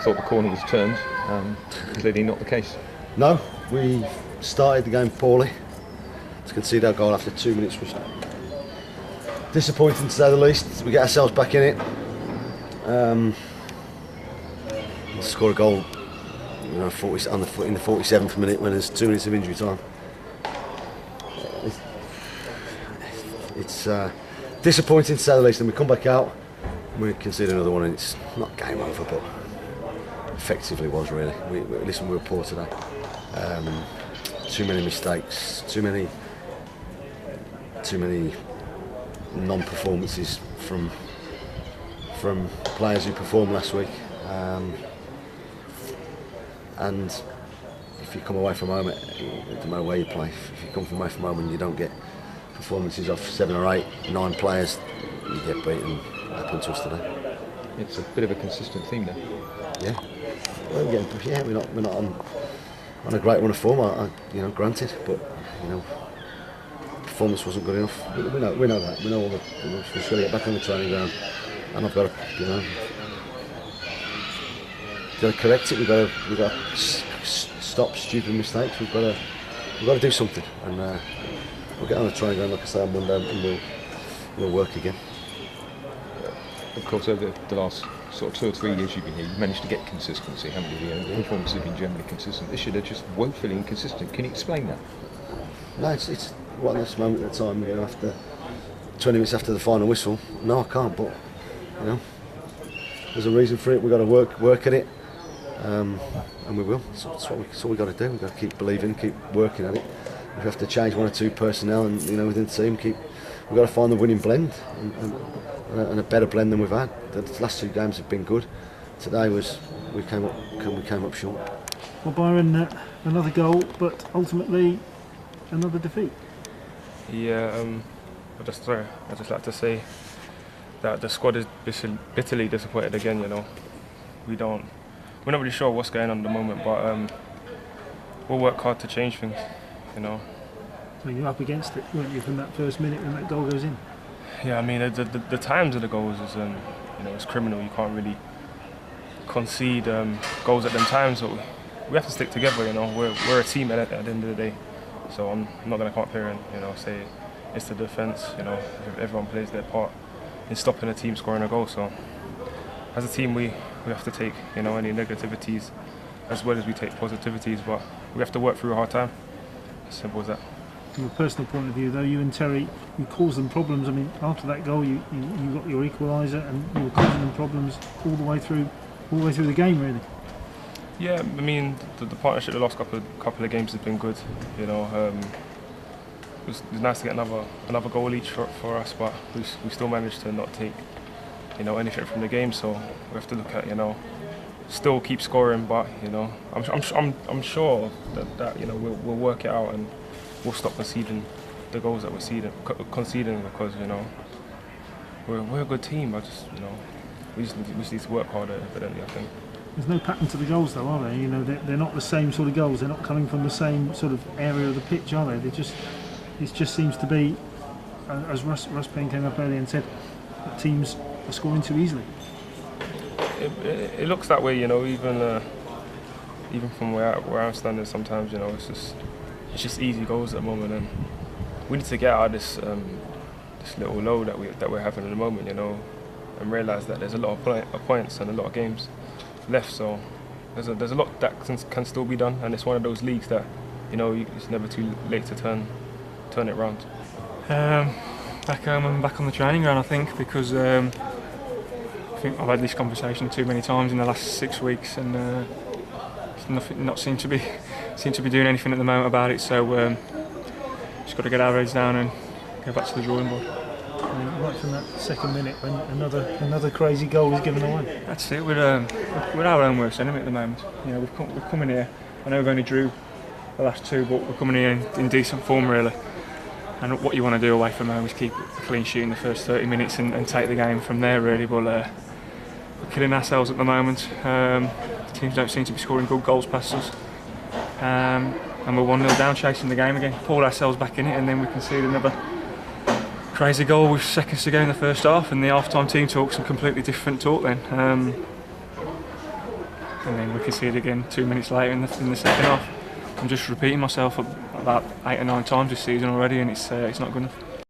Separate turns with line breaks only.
thought the corner was turned. Clearly not the case.
No, we started the game poorly. To concede our goal after 2 minutes was disappointing to say the least. We get ourselves back in it. Score a goal, in the 47th minute when there's 2 minutes of injury time. It's disappointing to say the least. And we come back out, and we concede another one, and it's not game over, but effectively was really. We were poor today. Too many mistakes, too many non-performances from players who performed last week. And if you come away from home, it doesn't matter where you play. If you come away from home and you don't get performances off 7 or 8, 9 players, you get beaten. That happened to us today.
It's a bit of a consistent theme then.
Yeah. Well, we're not on a great run of form. Granted, but performance wasn't good enough. We know that. We know all the. We've got to get back on the training ground, and I've got to, got to correct it. We've got to stop stupid mistakes. We've got to do something, and we'll get on the training ground, like I say, on Monday, and we'll work again.
Of course, over the last sort of 2 or 3 years you've been here, you've managed to get consistency, haven't you? The performances have been generally consistent. This year they're just woefully inconsistent. Can you explain that?
No, it's what this moment at the time, after 20 minutes after the final whistle. No, I can't, but there's a reason for it. We've got to work at it, and we will. That's what we've got to do. We've got to keep believing, keep working at it. If we have to change 1 or 2 personnel and within the team, we've got to find the winning blend and a better blend than we've had. The last 2 games have been good. Today we came up short.
Well, Byron, another goal, but ultimately another defeat.
Yeah, I'd just like to say that the squad is bitterly disappointed again. We're not really sure what's going on at the moment, but we'll work hard to change things.
I mean, you're up against it, weren't you, from that first minute when that goal goes in?
Yeah, I mean the times of the goals is it's criminal. You can't really concede goals at them times, so we have to stick together. We're a team at the end of the day. So I'm not going to come up here and say it's the defence. Everyone plays their part in stopping a team scoring a goal. So as a team, we have to take any negativities as well as we take positivities, but we have to work through a hard time. As simple as that.
From a personal point of view, though, you and Terry, you caused them problems. I mean, after that goal, you got your equaliser, and you were causing them problems all the way through the game, really.
Yeah, I mean, the partnership the last couple of games has been good. It was nice to get another goal each for us, but we still managed to not take anything from the game. So we have to look at still keep scoring, but I'm sure that we'll work it out and we'll stop conceding the goals that we're conceding because we're a good team. We just need to work harder, evidently, I think.
There's no pattern to the goals, though, are they? They're not the same sort of goals. They're not coming from the same sort of area of the pitch, are they? It just seems to be, as Russ Penn came up earlier and said, that teams are scoring too easily.
It looks that way, even from where I'm standing. Sometimes, it's just easy goals at the moment, and we need to get out of this little low that we're having at the moment, and realise that there's a lot of points and a lot of games left. So there's a lot that can still be done, and it's one of those leagues that it's never too late to turn it round.
Back home and back on the training ground, I think, because I think I've had this conversation too many times in the last 6 weeks, and not seem to be doing anything at the moment about it. So just got to get our heads down and go back to the drawing board.
Right from that second minute, when another crazy goal is given away.
That's it. We're our own worst enemy at the moment. We've come in here. I know we've only drew the last 2, but we're coming in decent form, really. And what you want to do away from home is keep a clean sheet in the first 30 minutes and take the game from there, really. But we're killing ourselves at the moment. The teams don't seem to be scoring good goals past us. And we're 1-0 down, chasing the game again. Pulled ourselves back in it, and then we conceded another crazy goal with seconds to go in the first half, and the half-time team talk's a completely different talk then. and then we concede again 2 minutes later in the second half. I'm just repeating myself about 8 or 9 times this season already, and it's not good enough.